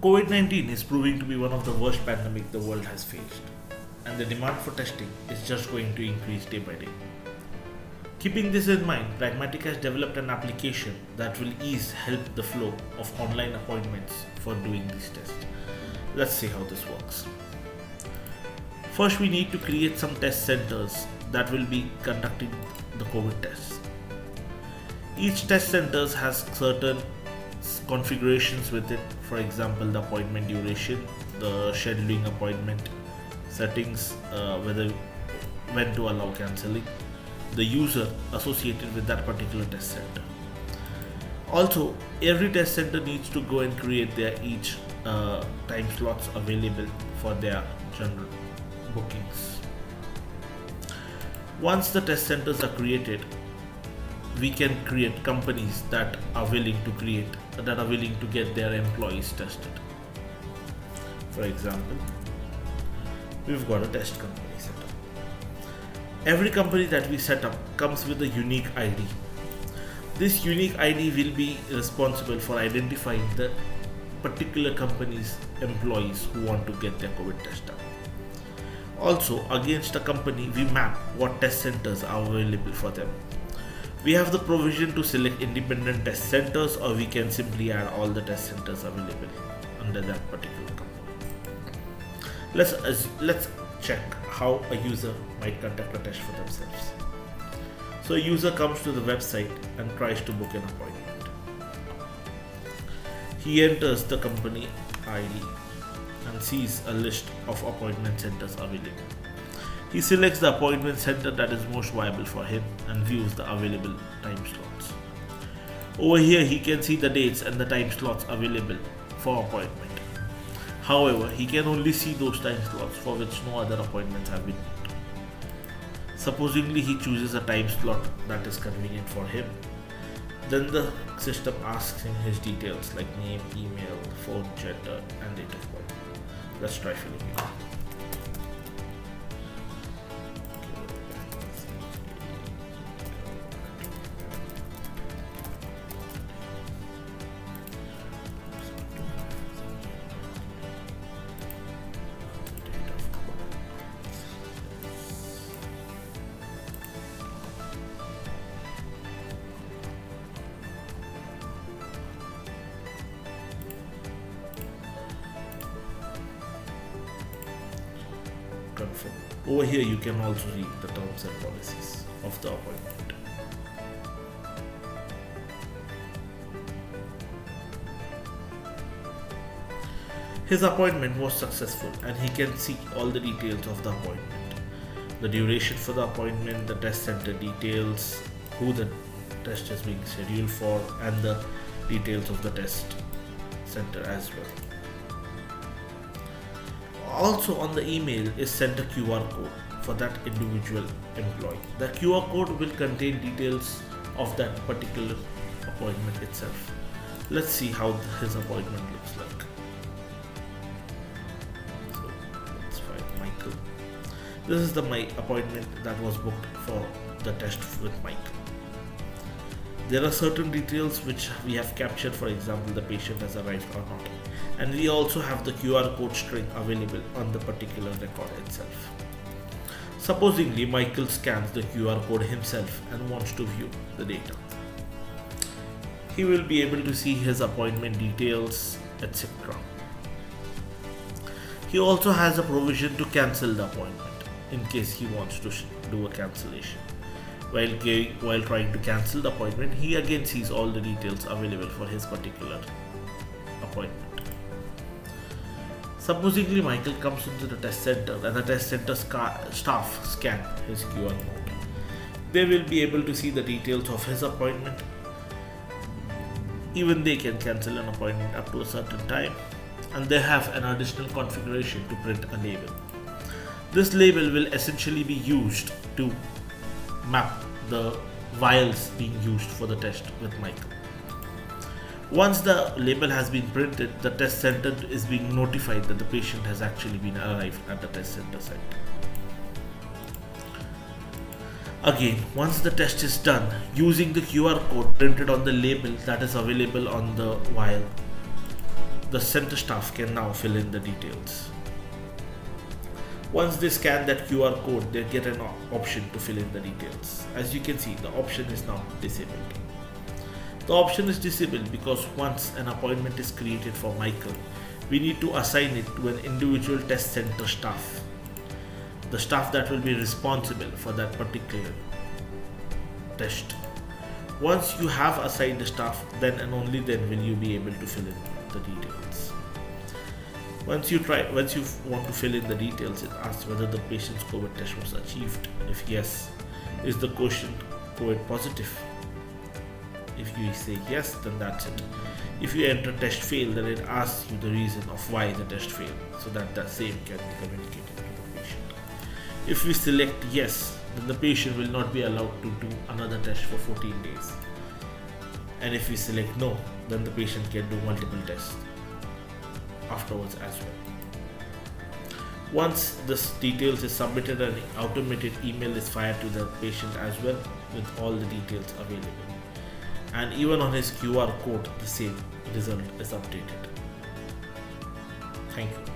COVID-19 is proving to be one of the worst pandemics the world has faced, and the demand for testing is just going to increase day by day. Keeping this in mind, Pragmatic has developed an application that will help the flow of online appointments for doing these tests. Let's see how this works. First, we need to create some test centers that will be conducting the COVID tests. Each test center has certain configurations with it, for example, the appointment duration, the scheduling appointment, settings, when to allow cancelling, the user associated with that particular test center. Also, every test center needs to go and create their each time slots available for their general bookings. Once the test centers are created, we can create companies that are willing to get their employees tested. For example, we've got a test company set up. Every company that we set up comes with a unique ID. This unique ID will be responsible for identifying the particular company's employees who want to get their COVID test done. Also, against a company, we map what test centers are available for them. We have the provision to select independent test centers, or we can simply add all the test centers available under that particular company. Let's check how a user might conduct a test for themselves. So a user comes to the website and tries to book an appointment. He enters the company ID and sees a list of appointment centers available. He selects the appointment center that is most viable for him and views the available time slots. Over here he can see the dates and the time slots available for appointment. However, he can only see those time slots for which no other appointments have been booked. Supposingly he chooses a time slot that is convenient for him. Then the system asks him his details like name, email, phone, gender and date of birth. Let's try filling it. Confirm. Over here you can also read the terms and policies of the appointment. His appointment was successful and he can see all the details of the appointment. The duration for the appointment, the test center details, who the test is being scheduled for, and the details of the test center as well. Also on the email is sent a QR code for that individual employee. The QR code will contain details of that particular appointment itself. Let's see how his appointment looks like. So let's find Michael. This is my appointment that was booked for the test with Michael. There are certain details which we have captured, for example, the patient has arrived or not. And we also have the QR code string available on the particular record itself. Supposingly, Michael scans the QR code himself and wants to view the data. He will be able to see his appointment details, etc. He also has a provision to cancel the appointment in case he wants to do a cancellation. While trying to cancel the appointment, he again sees all the details available for his particular appointment. Supposingly Michael comes into the test center and the test center staff scan his QR code. They will be able to see the details of his appointment. Even they can cancel an appointment up to a certain time, and they have an additional configuration to print a label. This label will essentially be used to map the vials being used for the test with Michael. Once the label has been printed, the test center is being notified that the patient has actually been arrived at the test center site. Again, once the test is done, using the QR code printed on the label that is available on the vial, the center staff can now fill in the details. Once they scan that QR code, they get an option to fill in the details. As you can see, the option is now disabled. The option is disabled because once an appointment is created for Michael, we need to assign it to an individual test center staff, the staff that will be responsible for that particular test. Once you have assigned the staff, then and only then will you be able to fill in the details. Once you want to fill in the details, it asks whether the patient's COVID test was achieved. If yes, is the patient COVID positive? If you say yes, then that's it. If you enter test failed, then it asks you the reason of why the test failed, so that the same can be communicated to the patient. If we select yes, then the patient will not be allowed to do another test for 14 days. And if we select no, then the patient can do multiple tests afterwards as well. Once this details is submitted, an automated email is fired to the patient as well with all the details available. And even on his QR code, the same result is updated. Thank you.